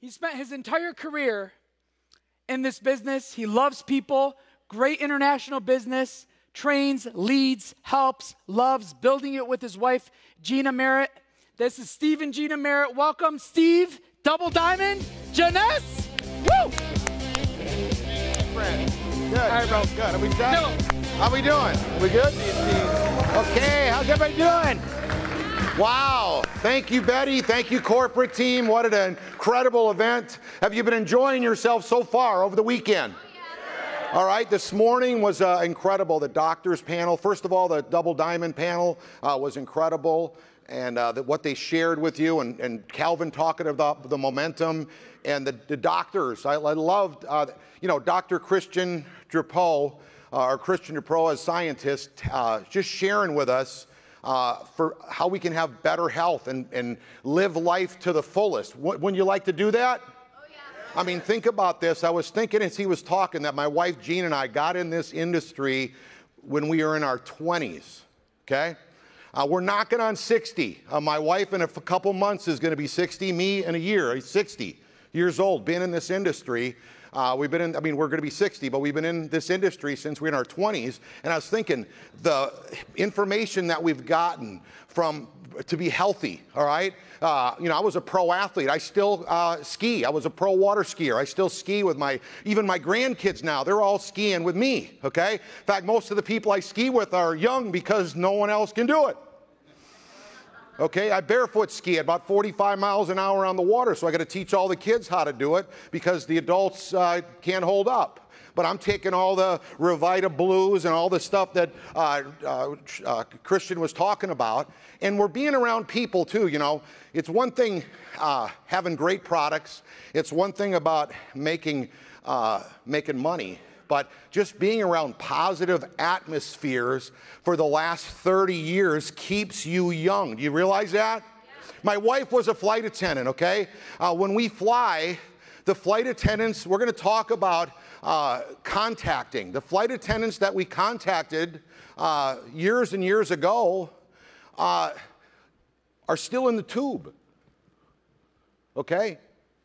He spent his entire career in this business. He loves people, great international business, trains, leads, helps, loves, building it with his wife, Gina Merritt. This is Steve and Gina Merritt. Welcome, Steve, Double Diamond, Jeunesse. Woo! Good. All right, bro. Good. Are we done? No. How we doing? We good? Okay. How's everybody doing? Wow. Thank you, Betty. Thank you, corporate team. What an incredible event. Have you been enjoying yourself so far over the weekend? All right, this morning was incredible. The doctors panel, first of all, the Double Diamond panel was incredible. And what they shared with you, and Calvin talking about the momentum, and the doctors. I loved, Dr. Christian Drapeau, or Christian Drapeau as scientist, just sharing with us for how we can have better health and live life to the fullest. Wouldn't you like to do that? I mean, think about this. I was thinking as he was talking that my wife Gina and I got in this industry when we were in our 20s, okay? We're knocking on 60. My wife in a couple months is going to be 60. Me in a year, 60 years old, been in this industry. We're going to be 60, but we've been in this industry since we're in our 20s. And I was thinking the information that we've gotten to be healthy, all right? I was a pro athlete. I still ski. I was a pro water skier. I still ski with even my grandkids now. They're all skiing with me, okay? In fact, most of the people I ski with are young because no one else can do it. Okay, I barefoot ski at about 45 miles an hour on the water, so I got to teach all the kids how to do it because the adults can't hold up. But I'm taking all the Revita Blues and all the stuff that Christian was talking about, and we're being around people too. It's one thing having great products. It's one thing about making money. But just being around positive atmospheres for the last 30 years keeps you young. Do you realize that? Yeah. My wife was a flight attendant, okay? When we fly, the flight attendants, we're going to talk about contacting. The flight attendants that we contacted years and years ago are still in the tube, okay?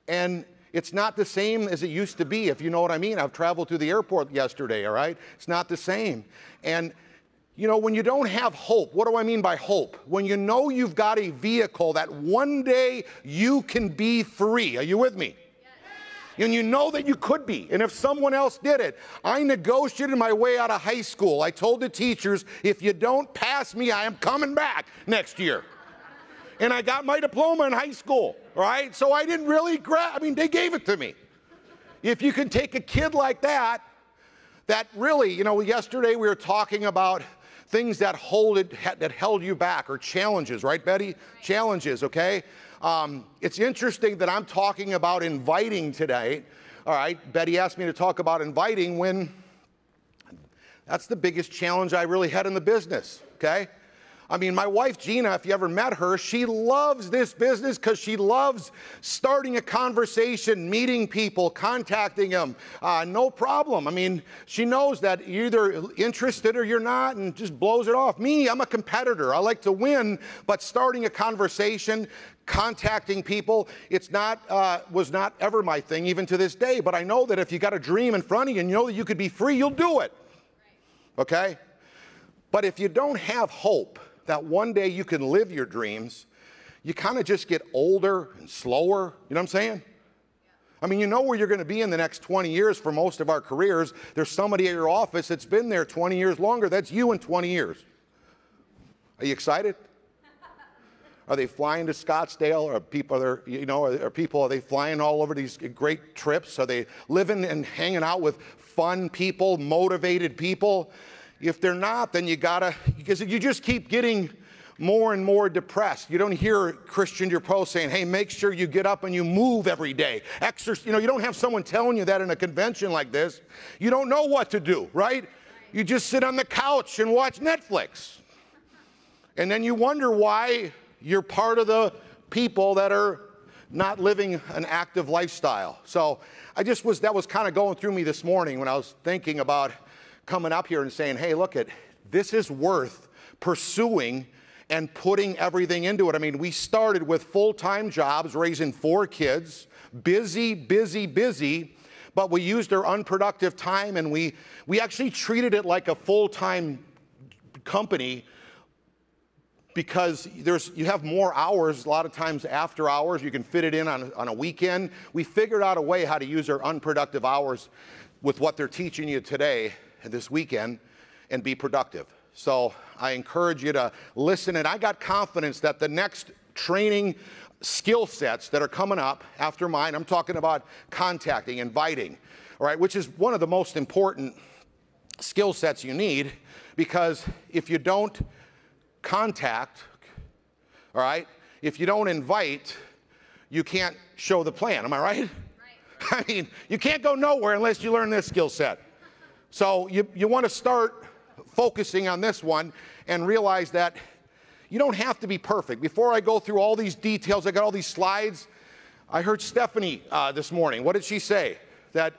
And it's not the same as it used to be, if you know what I mean. I've traveled to the airport yesterday, all right? It's not the same. And, when you don't have hope, what do I mean by hope? When you know you've got a vehicle that one day you can be free. Are you with me? Yes. And you know that you could be. And if someone else did it, I negotiated my way out of high school. I told the teachers, if you don't pass me, I am coming back next year. And I got my diploma in high school, right? So I didn't really they gave it to me. If you can take a kid like that really, yesterday we were talking about things that held you back, or challenges, right, Betty? Right. Challenges, okay? It's interesting that I'm talking about inviting today. All right, Betty asked me to talk about inviting when that's the biggest challenge I really had in the business, okay? My wife, Gina, if you ever met her, she loves this business because she loves starting a conversation, meeting people, contacting them. No problem. She knows that you're either interested or you're not and just blows it off. Me, I'm a competitor. I like to win, but starting a conversation, contacting people, was not ever my thing, even to this day. But I know that if you got a dream in front of you and you know that you could be free, you'll do it. Okay? But if you don't have hope that one day you can live your dreams, you kind of just get older and slower. You know what I'm saying? Yeah. You know where you're going to be in the next 20 years for most of our careers. There's somebody at your office that's been there 20 years longer. That's you in 20 years. Are you excited? Are they flying to Scottsdale? Are they flying all over these great trips? Are they living and hanging out with fun people, motivated people? If they're not, then because you just keep getting more and more depressed. You don't hear Christian Drapeau saying, hey, make sure you get up and you move every day. Exercise, you don't have someone telling you that in a convention like this. You don't know what to do, right? You just sit on the couch and watch Netflix. And then you wonder why you're part of the people that are not living an active lifestyle. So that was kind of going through me this morning when I was thinking about coming up here and saying, hey, this is worth pursuing and putting everything into it. I mean, we started with full-time jobs, raising 4 kids, busy, busy, busy, but we used our unproductive time, and we actually treated it like a full-time company, because you have more hours a lot of times after hours. You can fit it in on a weekend. We figured out a way how to use our unproductive hours with what they're teaching you today and this weekend and be productive. So I encourage you to listen, and I got confidence that the next training skill sets that are coming up after mine, I'm talking about contacting, inviting, all right, which is one of the most important skill sets you need, because if you don't contact, all right, if you don't invite, you can't show the plan. Am I right? I mean, you can't go nowhere unless you learn this skill set. So you want to start focusing on this one and realize that you don't have to be perfect. Before I go through all these details, I got all these slides. I heard Stephanie this morning. What did she say? That,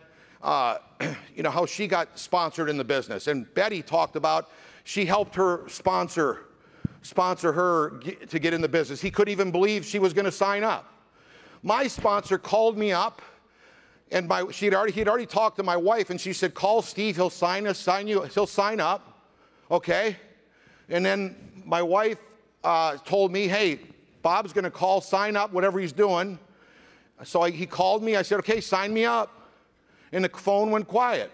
you know, how she got sponsored in the business. And Betty talked about she helped her sponsor her to get in the business. He couldn't even believe she was going to sign up. My sponsor called me up, and he'd already talked to my wife, and she said, call Steve, he'll he'll sign up, okay? And then my wife told me, hey, Bob's going to call, sign up, whatever he's doing. So he called me, I said, okay, sign me up. And the phone went quiet.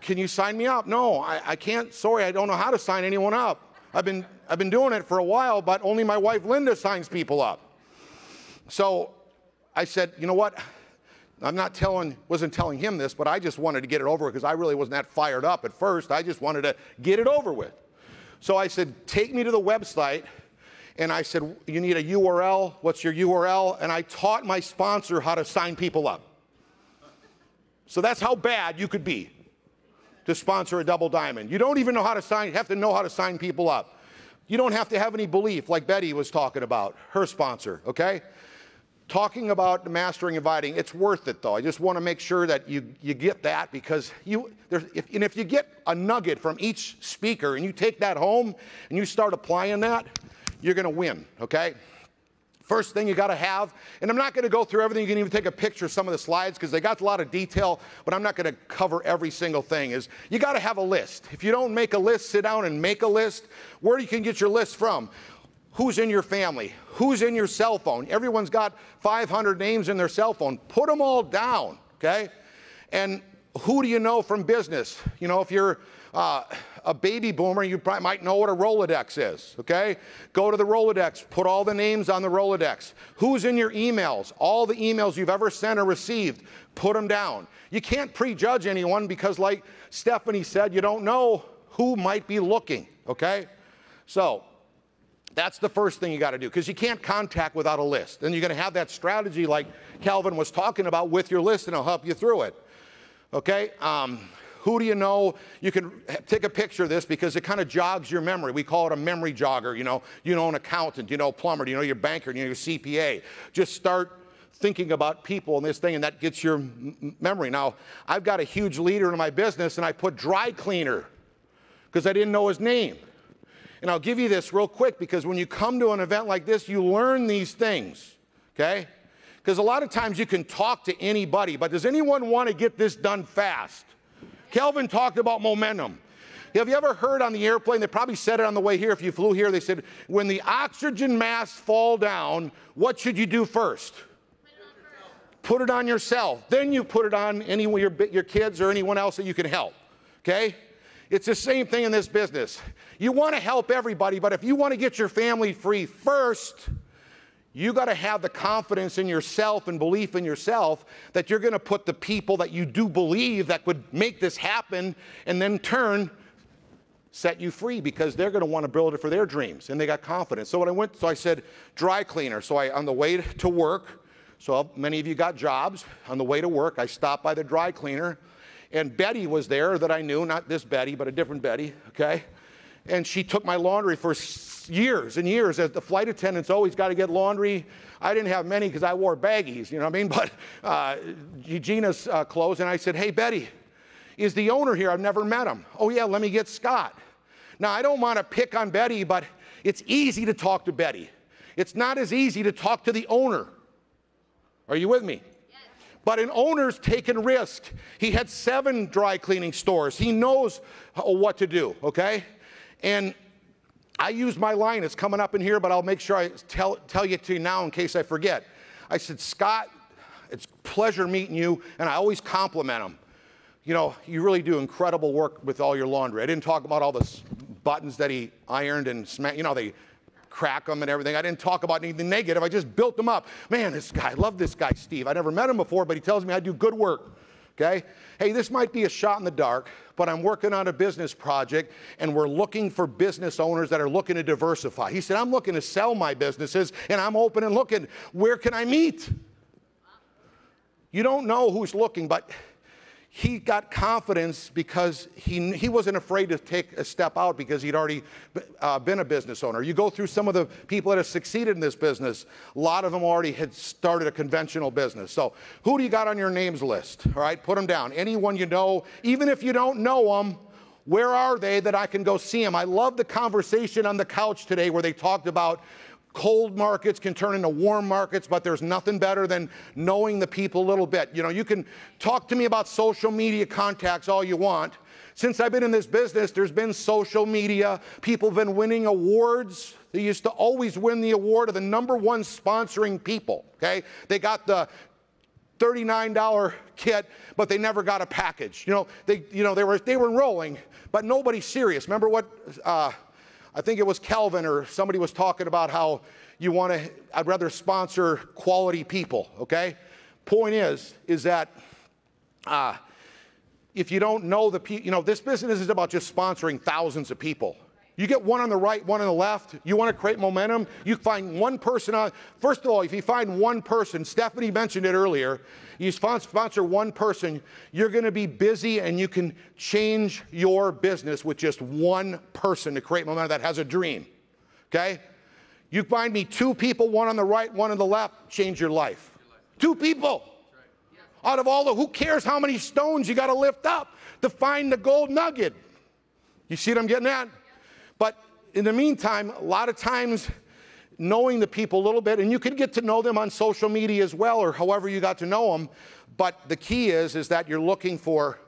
Can you sign me up? No, I can't. Sorry, I don't know how to sign anyone up. I've been doing it for a while, but only my wife Linda signs people up. So I said, you know what? Wasn't telling him this, but I just wanted to get it over with, because I really wasn't that fired up at first. I just wanted to get it over with. So I said, take me to the website. And I said, you need a URL. What's your URL? And I taught my sponsor how to sign people up. So that's how bad you could be to sponsor a double diamond. You don't even know how to sign, you have to know how to sign people up. You don't have to have any belief, like Betty was talking about, her sponsor, okay? Talking about mastering inviting, it's worth it though. I just want to make sure that you get that, because if you get a nugget from each speaker and you take that home and you start applying that, you're going to win, okay? First thing you got to have, and I'm not going to go through everything. You can even take a picture of some of the slides because they got a lot of detail, but I'm not going to cover every single thing. Is you got to have a list. If you don't make a list, sit down and make a list. Where you can get your list from? Who's in your family? Who's in your cell phone? Everyone's got 500 names in their cell phone. Put them all down, okay? And who do you know from business? You know, if you're a baby boomer, you probably might know what a Rolodex is, okay? Go to the Rolodex, put all the names on the Rolodex. Who's in your emails? All the emails you've ever sent or received, put them down. You can't prejudge anyone because, like Stephanie said, you don't know who might be looking, okay? So that's the first thing you got to do, because you can't contact without a list. And you're going to have that strategy like Calvin was talking about with your list, and I'll help you through it, okay? Who do you know? You can take a picture of this because it kind of jogs your memory. We call it a memory jogger. You know an accountant, you know a plumber, you know your banker, you know your CPA. Just start thinking about people in this thing, and that gets your memory. Now, I've got a huge leader in my business, and I put dry cleaner because I didn't know his name. And I'll give you this real quick, because when you come to an event like this, you learn these things, okay? Because a lot of times you can talk to anybody, but does anyone want to get this done fast? Kelvin talked about momentum. Have you ever heard on the airplane, they probably said it on the way here, if you flew here, they said, when the oxygen masks fall down, what should you do first? Put it on yourself. Then you put it on your kids or anyone else that you can help, okay? It's the same thing in this business. You want to help everybody, but if you want to get your family free first, you got to have the confidence in yourself and belief in yourself that you're going to put the people that you do believe that would make this happen, and then set you free, because they're going to want to build it for their dreams, and they got confidence. So I said dry cleaner. So on the way to work, so many of you got jobs, on the way to work, I stopped by the dry cleaner, and Betty was there that I knew, not this Betty, but a different Betty, okay? And she took my laundry for years and years. As the flight attendants always got to get laundry. I didn't have many because I wore baggies, you know what I mean? But Gina's clothes, and I said, hey, Betty, is the owner here? I've never met him. Oh, yeah, let me get Scott. Now, I don't want to pick on Betty, but it's easy to talk to Betty. It's not as easy to talk to the owner. Are you with me? Yes. But an owner's taking risk. He had 7 dry cleaning stores. He knows what to do, okay? And I use my line. It's coming up in here, but I'll make sure I tell you to you now in case I forget. I said, Scott, it's a pleasure meeting you, and I always compliment him. You know, you really do incredible work with all your laundry. I didn't talk about all the buttons that he ironed and smashed. You know, they crack them and everything. I didn't talk about anything negative. I just built them up. Man, this guy, I love this guy, Steve. I never met him before, but he tells me I do good work. Okay? Hey, this might be a shot in the dark, but I'm working on a business project, and we're looking for business owners that are looking to diversify. He said, I'm looking to sell my businesses, and I'm open and looking. Where can I meet? You don't know who's looking, but he got confidence because he wasn't afraid to take a step out because he'd already been a business owner. You go through some of the people that have succeeded in this business. A lot of them already had started a conventional business. So who do you got on your names list? All right, put them down. Anyone you know, even if you don't know them, where are they that I can go see them? I love the conversation on the couch today where they talked about cold markets can turn into warm markets, but there's nothing better than knowing the people a little bit. You know, you can talk to me about social media contacts all you want. Since I've been in this business, there's been social media. People have been winning awards. They used to always win the award of the #1 sponsoring people, okay? They got the $39 kit, but they never got a package. They were enrolling, but nobody's serious. Remember what I think it was Kelvin or somebody was talking about how I'd rather sponsor quality people, okay? Point is that if you don't know the people, this business is about just sponsoring thousands of people. You get one on the right, one on the left, you want to create momentum, you find one person first of all, if you find one person, Stephanie mentioned it earlier, you sponsor one person, you're going to be busy and you can change your business with just one person to create momentum that has a dream, okay? You find me 2 people, one on the right, one on the left, change your life. 2 people. Out of all who cares how many stones you got to lift up to find the gold nugget? You see what I'm getting at? But in the meantime, a lot of times knowing the people a little bit, and you can get to know them on social media as well, or however you got to know them, but the key is that you're looking for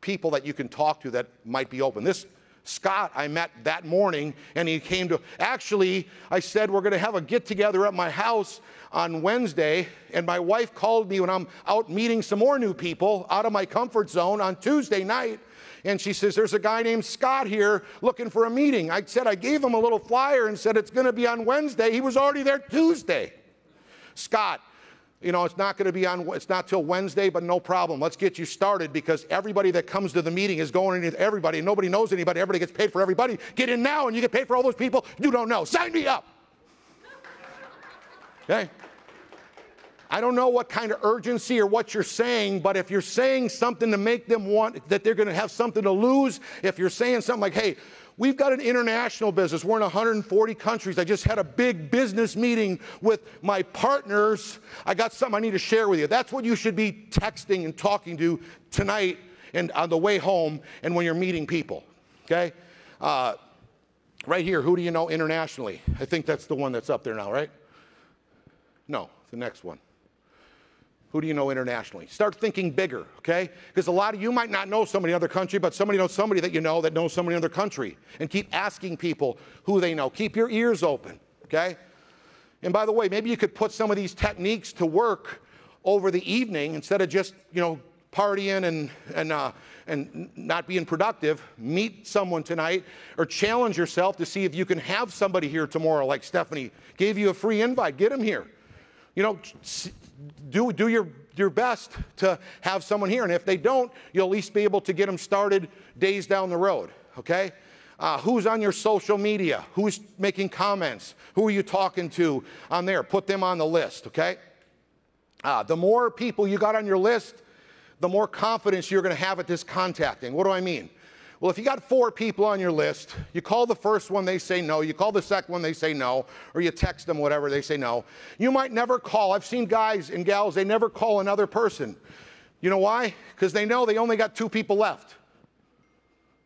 people that you can talk to that might be open. This Scott I met that morning, and he came to, actually, I said we're going to have a get-together at my house on Wednesday, and my wife called me when I'm out meeting some more new people out of my comfort zone on Tuesday night, and she says, there's a guy named Scott here looking for a meeting. I said, I gave him a little flyer and said it's going to be on Wednesday. He was already there Tuesday. Scott, it's not going to be it's not till Wednesday, but no problem. Let's get you started because everybody that comes to the meeting is going into everybody. And nobody knows anybody. Everybody gets paid for everybody. Get in now and you get paid for all those people you don't know. Sign me up. Okay? I don't know what kind of urgency or what you're saying, but if you're saying something to make them want that they're going to have something to lose, if you're saying something like, hey, we've got an international business. We're in 140 countries. I just had a big business meeting with my partners. I got something I need to share with you. That's what you should be texting and talking to tonight and on the way home and when you're meeting people, okay? Right here, who do you know internationally? I think that's the one that's up there now, right? No, the next one. Who do you know internationally? Start thinking bigger, okay? Because a lot of you might not know somebody in another country, but somebody knows somebody that you know that knows somebody in another country. And keep asking people who they know. Keep your ears open, okay? And by the way, maybe you could put some of these techniques to work over the evening instead of just, partying and not being productive. Meet someone tonight or challenge yourself to see if you can have somebody here tomorrow, like Stephanie gave you a free invite. Get them here. Do your best to have someone here. And if they don't, you'll at least be able to get them started days down the road, okay? Who's on your social media? Who's making comments? Who are you talking to on there? Put them on the list, okay? The more people you got on your list, the more confidence you're going to have at this contacting. What do I mean? Well, if you got 4 people on your list, you call the first one, they say no. You call the second one, they say no. Or you text them, whatever, they say no. You might never call. I've seen guys and gals, they never call another person. You know why? Because they know they only got 2 people left.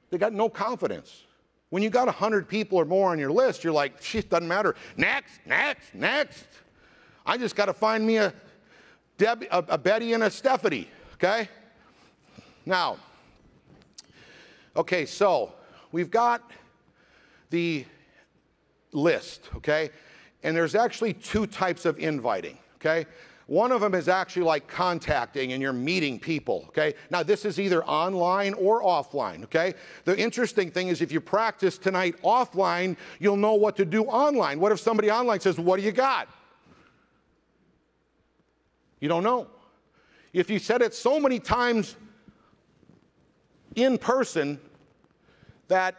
They got no confidence. When you got 100 people or more on your list, you're like, shit, doesn't matter. Next, next, next. I just got to find me a Betty and a Stephanie, okay? Now, okay, so we've got the list, okay? And there's actually two types of inviting, okay? One of them is actually like contacting and you're meeting people, okay? Now, this is either online or offline, okay? The interesting thing is if you practice tonight offline, you'll know what to do online. What if somebody online says, what do you got? You don't know. If you said it so many times in person that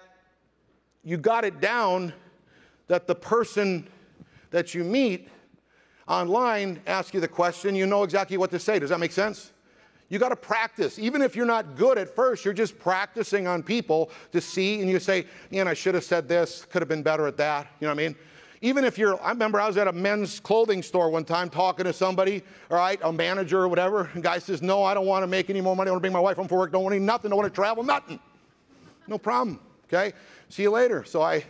you got it down that the person that you meet online asks you the question, you know exactly what to say. Does that make sense? You got to practice. Even if you're not good at first, you're just practicing on people to see, and you say, man, I should have said this, could have been better at that. You know what I mean? Even if I remember I was at a men's clothing store one time talking to somebody, all right, a manager or whatever, and the guy says, no, I don't want to make any more money, I want to bring my wife home from work, don't want to eat nothing, don't want to travel, nothing. No problem, okay? See you later. So I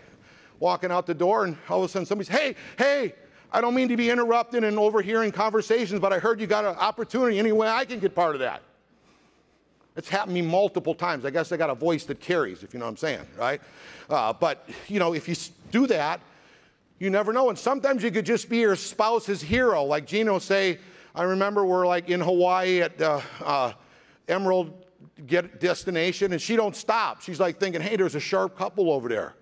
walking out the door, and all of a sudden somebody says, hey, I don't mean to be interrupting and overhearing conversations, but I heard you got an opportunity. Any way I can get part of that? It's happened to me multiple times. I guess I got a voice that carries, if you know what I'm saying, right? But, you know, if you do that, you never know. And sometimes you could just be your spouse's hero. Like Gina will say, I remember we're like in Hawaii at Emerald Destination, and she don't stop. She's like thinking, hey, there's a sharp couple over there,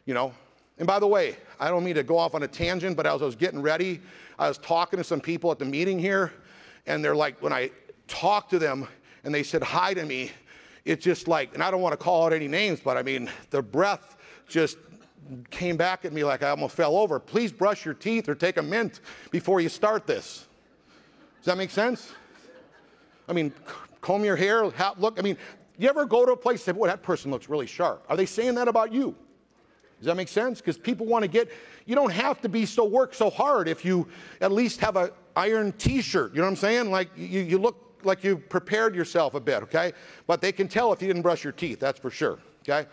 you know? And by the way, I don't mean to go off on a tangent, but as I was getting ready, I was talking to some people at the meeting here, and they're like, when I talked to them and they said hi to me, it's just like, and I don't want to call out any names, but I mean, the breath just came back at me like I almost fell over. Please brush your teeth or take a mint before you start this. Does that make sense? I mean, comb your hair, look, I mean, you ever go to a place and say, boy, that person looks really sharp. Are they saying that about you? Does that make sense? Because people want to you don't have to work so hard if you at least have an iron t-shirt. You know what I'm saying? Like you look like you prepared yourself a bit, okay? But they can tell if you didn't brush your teeth, that's for sure, okay?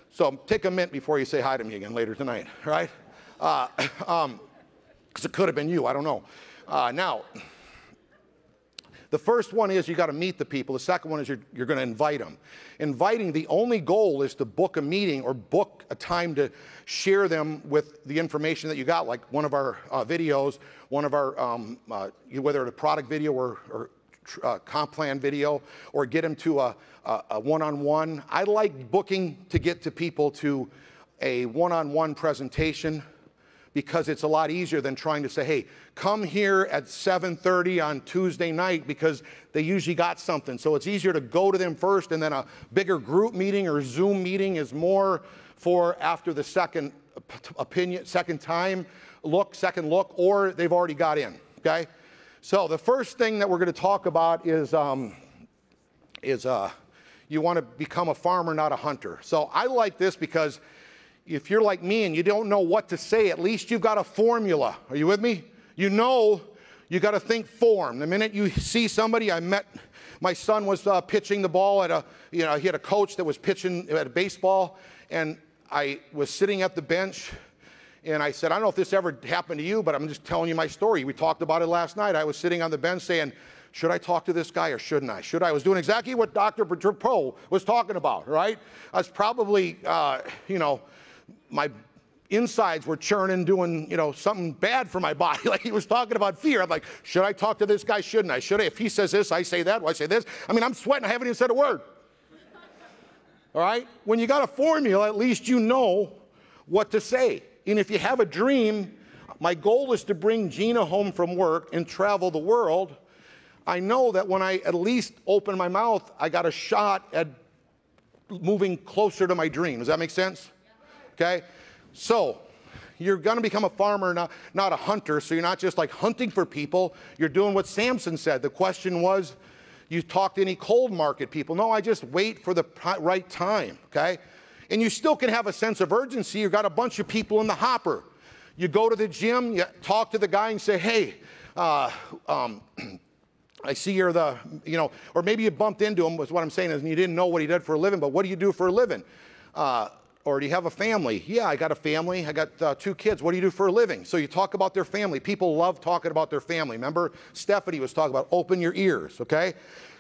So take a mint before you say hi to me again later tonight, right? Because it could have been you, I don't know. Now, the first one is you got to meet the people. The second one is you're going to invite them. Inviting, the only goal is to book a meeting or book a time to share them with the information that you got, like one of our videos, one of our, whether it's a product video or comp plan video, or get them to a one-on-one. I like booking to get to people to a one-on-one presentation because it's a lot easier than trying to say, hey, come here at 7:30 on Tuesday night, because they usually got something. So it's easier to go to them first, and then a bigger group meeting or Zoom meeting is more for after the second opinion, second look, or they've already got in, okay? So the first thing that we're going to talk about is you want to become a farmer, not a hunter. So I like this because if you're like me and you don't know what to say, at least you've got a formula. Are you with me? You know you got to think form. The minute you see somebody, my son was pitching the ball at he had a coach that was pitching at a baseball, and I was sitting at the bench, and I said, I don't know if this ever happened to you, but I'm just telling you my story. We talked about it last night. I was sitting on the bench saying, should I talk to this guy or shouldn't I? I was doing exactly what Dr. Pro was talking about, right? I was probably, my insides were churning, doing, something bad for my body. Like he was talking about fear. I'm like, should I talk to this guy? Shouldn't I? Should I? If he says this, I say that. Well, I say this. I mean, I'm sweating. I haven't even said a word. All right? When you got a formula, at least you know what to say. And if you have a dream, my goal is to bring Gina home from work and travel the world. I know that when I at least open my mouth, I got a shot at moving closer to my dream. Does that make sense? Okay? So you're going to become a farmer, not a hunter. So you're not just like hunting for people. You're doing what Samson said. The question was, you talk to any cold market people? No, I just wait for the right time. Okay? And you still can have a sense of urgency. You've got a bunch of people in the hopper. You go to the gym, you talk to the guy and say, hey, I see you're the, or maybe you bumped into him, was what I'm saying is, and you didn't know what he did for a living, but what do you do for a living? Or do you have a family? Yeah, I got a family. I got 2 kids. What do you do for a living? So you talk about their family. People love talking about their family. Remember, Stephanie was talking about open your ears, okay?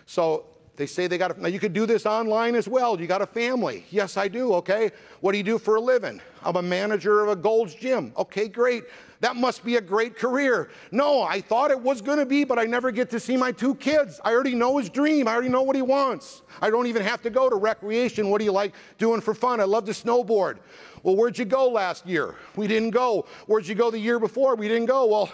So they say they got now you could do this online as well. You got a family? Yes, I do, okay. What do you do for a living? I'm a manager of a Gold's Gym. Okay, great. That must be a great career. No, I thought it was going to be, but I never get to see my 2 kids. I already know his dream. I already know what he wants. I don't even have to go to recreation. What do you like doing for fun? I love to snowboard. Well, where'd you go last year? We didn't go. Where'd you go the year before? We didn't go. Well,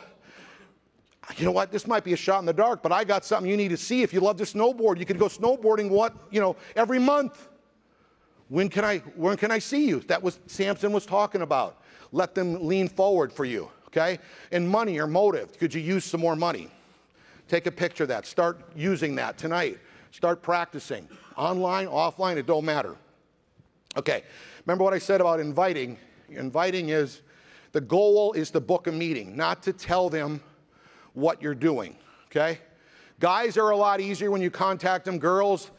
you know what? This might be a shot in the dark, but I got something you need to see. If you love to snowboard, you could go snowboarding every month. When can I see you? That was Samson was talking about. Let them lean forward for you, okay? And money or motive. Could you use some more money? Take a picture of that. Start using that tonight. Start practicing. Online, offline, it don't matter. Okay. Remember what I said about inviting? Inviting is, the goal is to book a meeting, not to tell them what you're doing, okay? Guys are a lot easier when you contact them. Girls,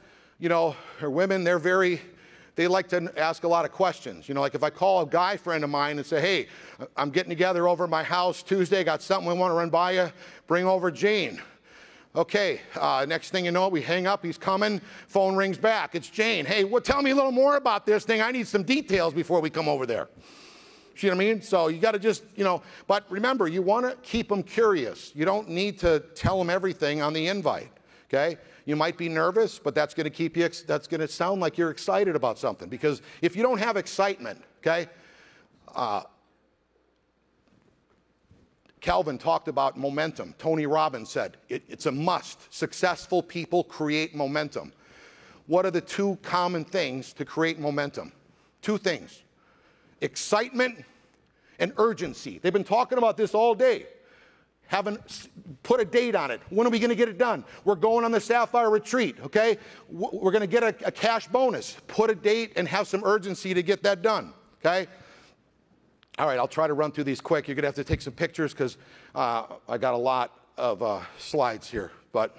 or women, they like to ask a lot of questions. Like if I call a guy friend of mine and say, hey, I'm getting together over at my house Tuesday, got something we want to run by you, bring over Jane. Okay, next thing you know, we hang up, he's coming, phone rings back, it's Jane. Hey, tell me a little more about this thing. I need some details before we come over there. You know what I mean? So you got to just, but remember, you want to keep them curious. You don't need to tell them everything on the invite, okay? You might be nervous, but that's going to sound like you're excited about something. Because if you don't have excitement, okay, Calvin talked about momentum. Tony Robbins said, it's a must. Successful people create momentum. What are the 2 common things to create momentum? 2 things. Excitement and urgency. They've been talking about this all day. Haven't put a date on it. When are we going to get it done? We're going on the Sapphire Retreat, okay? We're going to get a cash bonus. Put a date and have some urgency to get that done, okay? All right, I'll try to run through these quick. You're going to have to take some pictures because I got a lot of slides here. But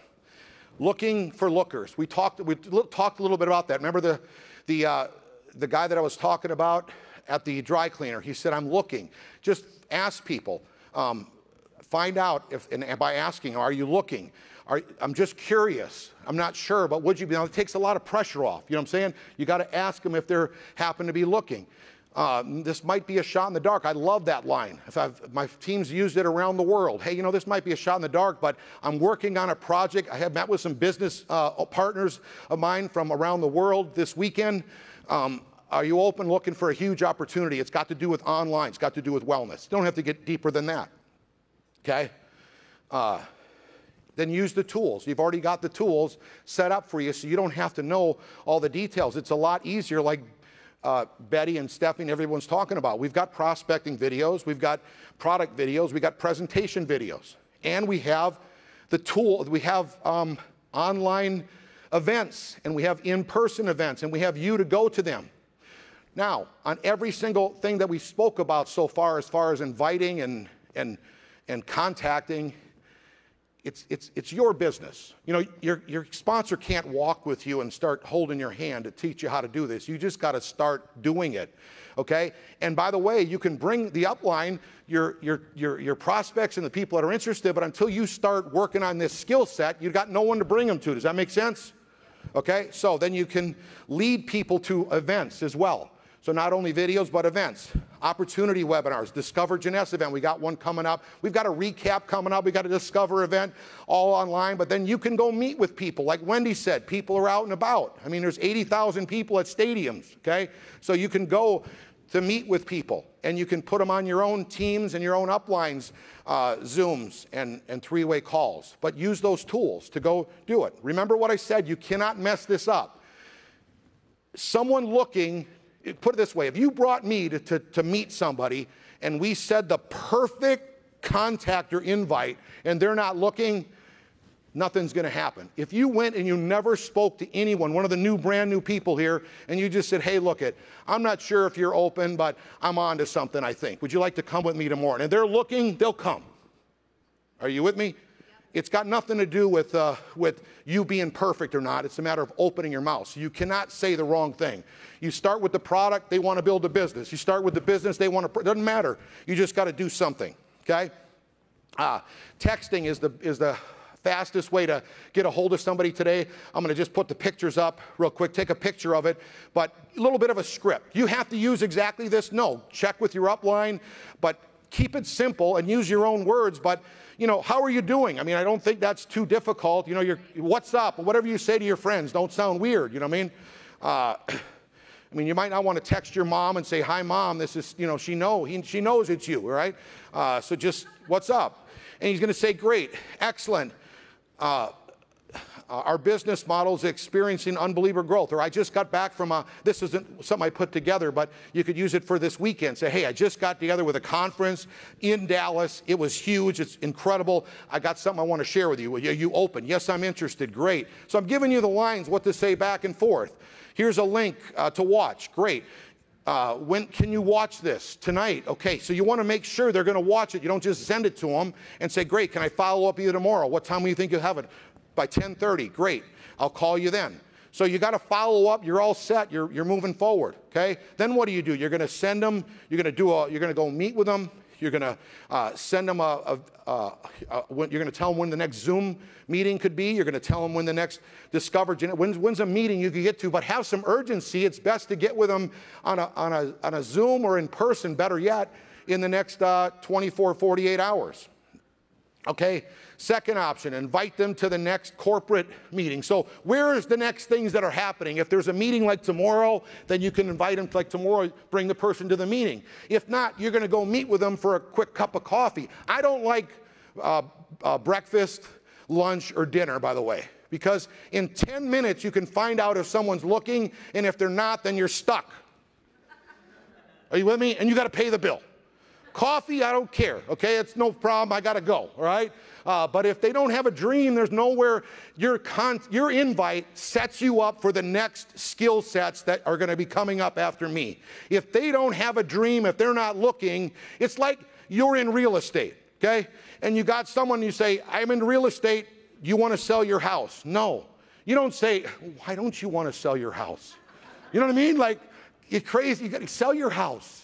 looking for lookers. We talked a little bit about that. Remember the guy that I was talking about at the dry cleaner? He said, I'm looking. Just ask people. Find out and by asking, are you looking? I'm just curious. I'm not sure, but would you be? Now, it takes a lot of pressure off. You know what I'm saying? You got to ask them if they happen to be looking. This might be a shot in the dark. I love that line. My team's used it around the world. Hey, this might be a shot in the dark, but I'm working on a project. I have met with some business partners of mine from around the world this weekend. Are you open looking for a huge opportunity? It's got to do with online. It's got to do with wellness. You don't have to get deeper than that, okay? Then use the tools. You've already got the tools set up for you, so you don't have to know all the details. It's a lot easier, like Betty and Stephanie, everyone's talking about. We've got prospecting videos. We've got product videos. We've got presentation videos. And we have the tool. We have online events, and we have in-person events, and we have you to go to them. Now, on every single thing that we spoke about so far as inviting and contacting, it's your business. Your sponsor can't walk with you and start holding your hand to teach you how to do this. You just got to start doing it, okay? And by the way, you can bring the upline, your prospects and the people that are interested, but until you start working on this skill set, you've got no one to bring them to. Does that make sense? Okay, so then you can lead people to events as well. So not only videos, but events. Opportunity webinars, Discover Jeunesse event. We got one coming up. We've got a recap coming up. We got a Discover event all online. But then you can go meet with people. Like Wendy said, people are out and about. I mean, there's 80,000 people at stadiums, okay? So you can go to meet with people. And you can put them on your own teams and your own uplines, Zooms and three-way calls. But use those tools to go do it. Remember what I said, you cannot mess this up. Someone looking, put it this way, if you brought me to meet somebody and we said the perfect contact or invite and they're not looking, nothing's going to happen. If you went and you never spoke to anyone, one of the brand new people here, and you just said, hey, look I'm not sure if you're open, but I'm on to something, I think. Would you like to come with me tomorrow? And if they're looking, they'll come. Are you with me? Yep. it's got nothing to do with you being perfect or not. It's a matter of opening your mouth. So you cannot say the wrong thing. You start with the product, they want to build a business. You start with the business, they want to, it doesn't matter. You just got to do something, okay? Texting is the fastest way to get a hold of somebody today. I'm going to just put the pictures up real quick, take a picture of it, but a little bit of a script. You have to use exactly this? No. Check with your upline, but keep it simple and use your own words. But, you know, how are you doing? I mean, I don't think that's too difficult. You know, what's up? Whatever you say to your friends, don't sound weird, you know what I mean? You might not want to text your mom and say, hi, Mom, this is, you know, she knows it's you, all right? So just, what's up? And he's going to say, great, excellent. Our business model is experiencing unbelievable growth. Or I just got back from this isn't something I put together, but you could use it for this weekend. Say, hey, I just got together with a conference in Dallas. It was huge. It's incredible. I got something I want to share with you. You open. Yes, I'm interested. Great. So I'm giving you the lines, what to say back and forth. Here's a link to watch. Great. When can you watch this? Tonight. Okay, so you want to make sure they're going to watch it. You don't just send it to them and say, great, can I follow up with you tomorrow? What time do you think you'll have it? By 10:30. Great. I'll call you then. So you got to follow up. You're all set. You're moving forward. Okay. Then what do? You're going to send them. You're going to go meet with them. You're going to send them you're going to tell them when the next Zoom meeting could be. You're going to tell them when the next when's a meeting you could get to, but have some urgency. It's best to get with them on a Zoom or in person, better yet, in the next 24, 48 hours. Okay. Second option, invite them to the next corporate meeting. So where is the next things that are happening? If there's a meeting like tomorrow, then you can invite them, like tomorrow, bring the person to the meeting. If not, you're going to go meet with them for a quick cup of coffee. I don't like breakfast, lunch, or dinner, by the way, because in 10 minutes you can find out if someone's looking, and if they're not, then you're stuck. Are you with me? And you got to pay the bill. Coffee, I don't care, okay? It's no problem. I got to go, all right? But if they don't have a dream, there's nowhere. Your invite sets you up for the next skill sets that are going to be coming up after me. If they don't have a dream, if they're not looking, it's like you're in real estate, okay? And you got someone, you say, I'm in real estate. You want to sell your house? No. You don't say, why don't you want to sell your house? You know what I mean? Like, you're crazy. You got to sell your house.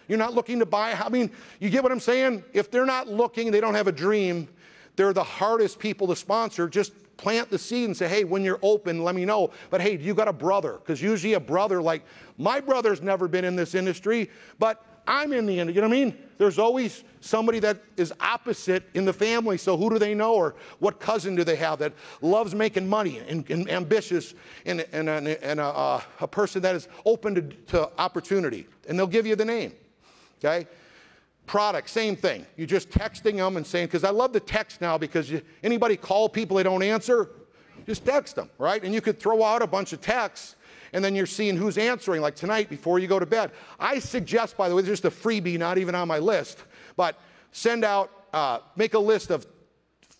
You're not looking to buy. I mean, you get what I'm saying? If they're not looking, they don't have a dream, they're the hardest people to sponsor. Just plant the seed and say, hey, when you're open, let me know. But hey, you got a brother? Because usually a brother, like my brother's never been in this industry, but I'm in the industry. You know what I mean? There's always somebody that is opposite in the family. So who do they know, or what cousin do they have that loves making money and ambitious and a person that is open to opportunity? And they'll give you the name. Okay? Product, same thing. You're just texting them and saying, because I love the text now, because anybody call people they don't answer, just text them, right? And you could throw out a bunch of texts, and then you're seeing who's answering, like tonight before you go to bed. I suggest, by the way, just a freebie, not even on my list, but send out, make a list of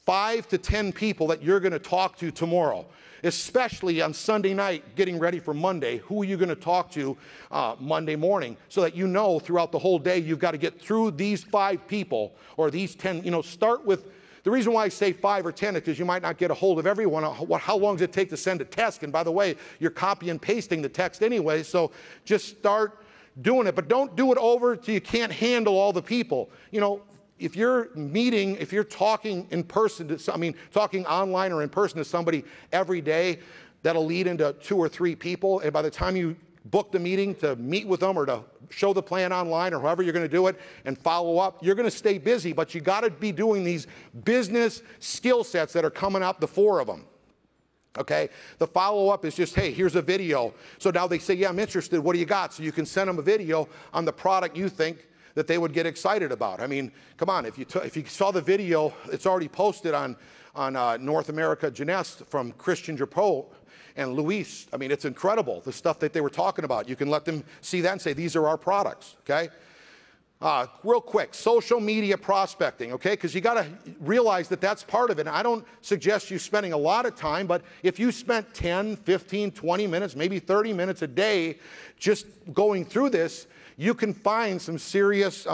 5 to 10 people that you're going to talk to tomorrow. Especially on Sunday night, getting ready for Monday, who are you going to talk to Monday morning, so that you know throughout the whole day you've got to get through these 5 people or these 10. You know, start with, the reason why I say 5 or 10 is because you might not get a hold of everyone. How long does it take to send a text? And by the way, you're copy and pasting the text anyway, so just start doing it. But don't do it over till you can't handle all the people. You know, if you're talking in person talking online or in person to somebody every day, that'll lead into 2 or 3 people. And by the time you book the meeting to meet with them or to show the plan online or however you're going to do it and follow up, you're going to stay busy. But you got to be doing these business skill sets that are coming up, the 4 of them. Okay, the follow-up is just, hey, here's a video. So now they say, yeah, I'm interested. What do you got? So you can send them a video on the product you think that they would get excited about. I mean, come on, if you saw the video, it's already posted on North America Jeunesse from Christian Drapeau and Luis. I mean, it's incredible, the stuff that they were talking about. You can let them see that and say, these are our products, okay? Real quick, social media prospecting, okay? Because you got to realize that that's part of it. And I don't suggest you spending a lot of time, but if you spent 10, 15, 20 minutes, maybe 30 minutes a day just going through this, you can find some serious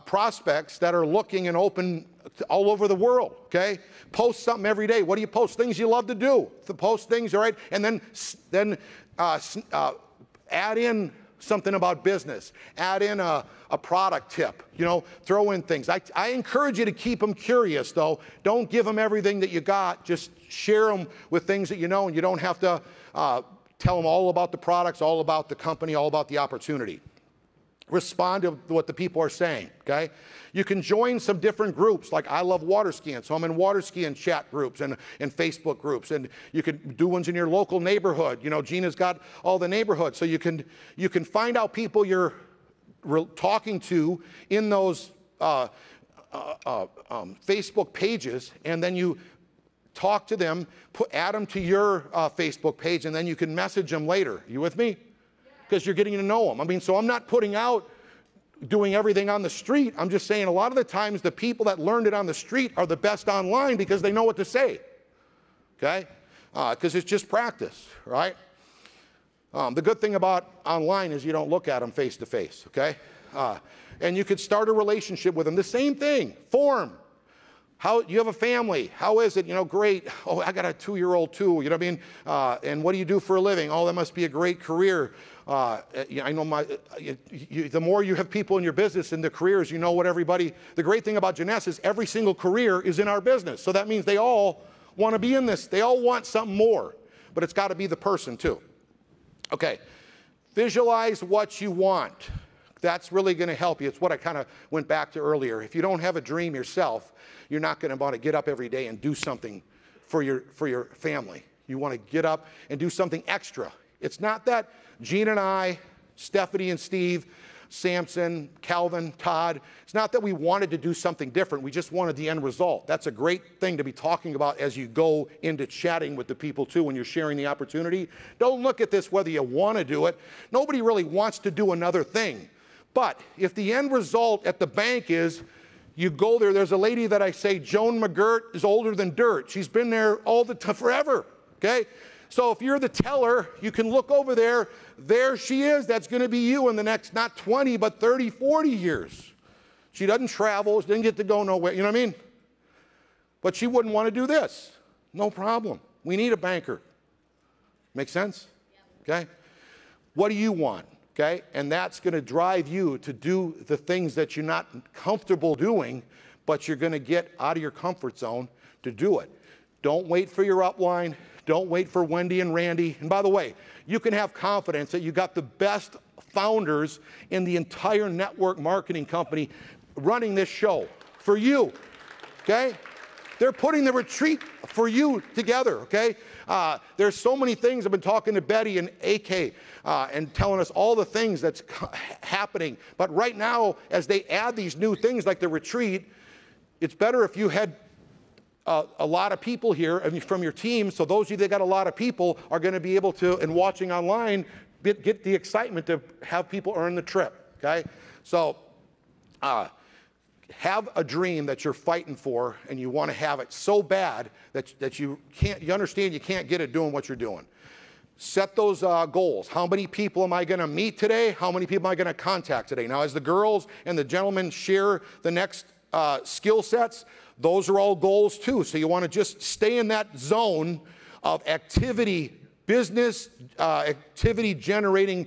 prospects that are looking and open all over the world, okay? Post something every day. What do you post? Things you love to do. To post things, all right? And then add in something about business. Add in a product tip, you know, throw in things. I encourage you to keep them curious, though. Don't give them everything that you got. Just share them with things that you know, and you don't have to tell them all about the products, all about the company, all about the opportunity. Respond to what the people are saying, okay? You can join some different groups, like I love water skiing, so I'm in water skiing chat groups and Facebook groups, and you can do ones in your local neighborhood. You know, Gina's got all the neighborhoods, so you can find out people you're talking to in those Facebook pages, and then you talk to them, add them to your Facebook page, and then you can message them later. You with me? Because you're getting to know them. I mean, so I'm not putting out doing everything on the street. I'm just saying a lot of the times the people that learned it on the street are the best online because they know what to say, okay? Because it's just practice, right? The good thing about online is you don't look at them face to face, okay? And you could start a relationship with them. The same thing, form. How you have a family? How is it? You know, great. Oh, I got a 2-year-old too. You know what I mean? And what do you do for a living? Oh, that must be a great career. I know the more you have people in your business and the careers, you know what everybody. The great thing about Jeunesse is every single career is in our business. So that means they all want to be in this. They all want something more, but it's got to be the person too. Okay, visualize what you want. That's really going to help you. It's what I kind of went back to earlier. If you don't have a dream yourself, you're not going to want to get up every day and do something for your family. You want to get up and do something extra. It's not that Gina and I, Stephanie and Steve, Samson, Calvin, Todd, it's not that we wanted to do something different. We just wanted the end result. That's a great thing to be talking about as you go into chatting with the people too when you're sharing the opportunity. Don't look at this whether you want to do it. Nobody really wants to do another thing. But if the end result at the bank is you go there, there's a lady that I say, Joan McGirt, is older than dirt. She's been there all the time, forever, okay? So if you're the teller, you can look over there. There she is. That's going to be you in the next, not 20, but 30, 40 years. She doesn't travel. She didn't get to go nowhere. You know what I mean? But she wouldn't want to do this. No problem. We need a banker. Make sense? Okay? What do you want? Okay? And that's going to drive you to do the things that you're not comfortable doing, but you're going to get out of your comfort zone to do it. Don't wait for your upline. Don't wait for Wendy and Randy. And by the way, you can have confidence that you got the best founders in the entire network marketing company running this show for you, okay? They're putting the retreat for you together, okay? There's so many things. I've been talking to Betty and AK and telling us all the things that's happening. But right now, as they add these new things like the retreat, it's better if you had a lot of people here from your team, so those of you that got a lot of people are going to be able to, and watching online, get the excitement to have people earn the trip, okay? So have a dream that you're fighting for, and you want to have it so bad that you understand you can't get it doing what you're doing. Set those goals. How many people am I going to meet today? How many people am I going to contact today? Now, as the girls and the gentlemen share the next skill sets, those are all goals too. So you want to just stay in that zone of activity, business activity generating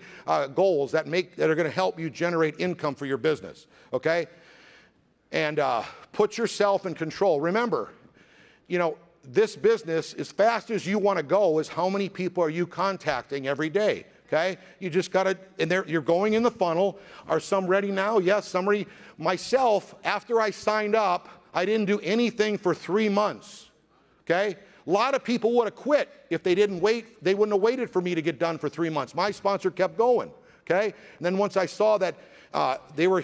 goals that are going to help you generate income for your business, okay? And put yourself in control. Remember, you know, this business, as fast as you want to go, is how many people are you contacting every day, okay? You just got to, and you're going in the funnel. Are some ready now? Yes, some ready. Myself, after I signed up, I didn't do anything for 3 months, okay? A lot of people would have quit if they didn't wait. They wouldn't have waited for me to get done for 3 months. My sponsor kept going, okay? And then once I saw that they were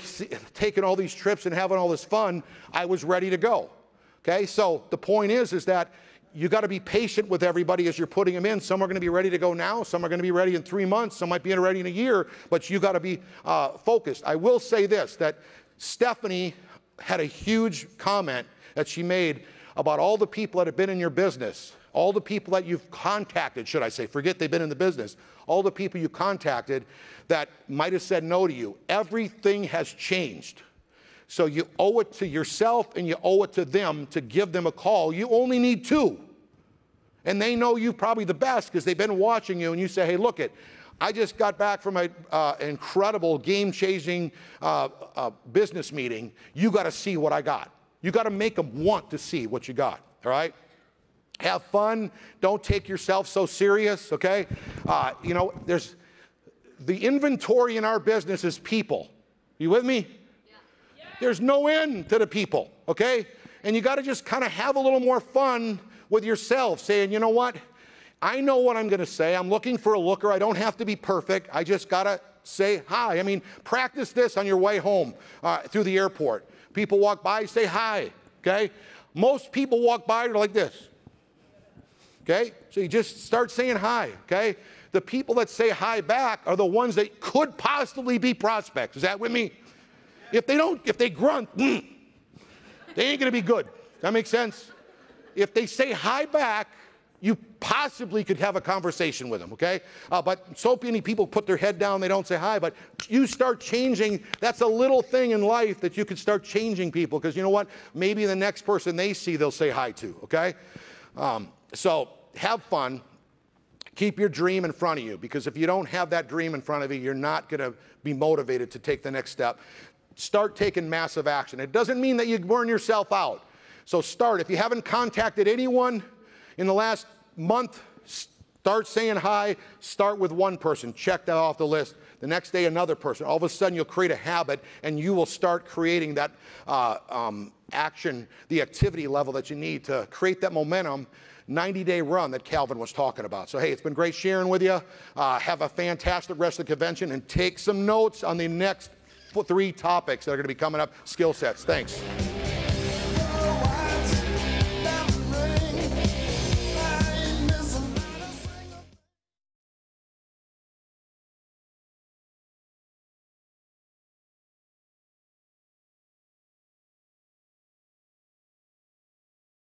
taking all these trips and having all this fun, I was ready to go, okay? So the point is that you got to be patient with everybody as you're putting them in. Some are going to be ready to go now. Some are going to be ready in 3 months. Some might be ready in a year, but you got to be focused. I will say this, that Stephanie had a huge comment that she made about all the people that have been in your business, all the people that you've contacted, should I say, forget they've been in the business, all the people you contacted that might have said no to you. Everything has changed. So you owe it to yourself and you owe it to them to give them a call. You only need 2. And they know you probably the best because they've been watching you, and you say, hey, look it, I just got back from an incredible game-changing business meeting. You got to see what I got. You got to make them want to see what you got, all right? Have fun. Don't take yourself so serious, okay? You know, there's the inventory in our business is people. You with me? Yeah. There's no end to the people, okay? And you got to just kind of have a little more fun with yourself, saying, you know what? I know what I'm going to say. I'm looking for a looker. I don't have to be perfect. I just got to say hi. I mean, practice this on your way home through the airport. People walk by, say hi, okay? Most people walk by, they're like this, okay? So you just start saying hi, okay? The people that say hi back are the ones that could possibly be prospects. Is that with me? If they grunt, they ain't going to be good. Does that make sense? If they say hi back, you possibly could have a conversation with them, okay? But so many people put their head down, they don't say hi, but you start changing. That's a little thing in life that you could start changing people, because you know what? Maybe the next person they see, they'll say hi to, okay? So have fun. Keep your dream in front of you, because if you don't have that dream in front of you, you're not going to be motivated to take the next step. Start taking massive action. It doesn't mean that you burn yourself out. So start. If you haven't contacted anyone in the last month, start saying hi. Start with one person. Check that off the list. The next day, another person. All of a sudden, you'll create a habit, and you will start creating that action, the activity level that you need to create that momentum 90-day run that Calvin was talking about. So, hey, it's been great sharing with you. Have a fantastic rest of the convention, and take some notes on the next 3 topics that are going to be coming up, skill sets. Thanks.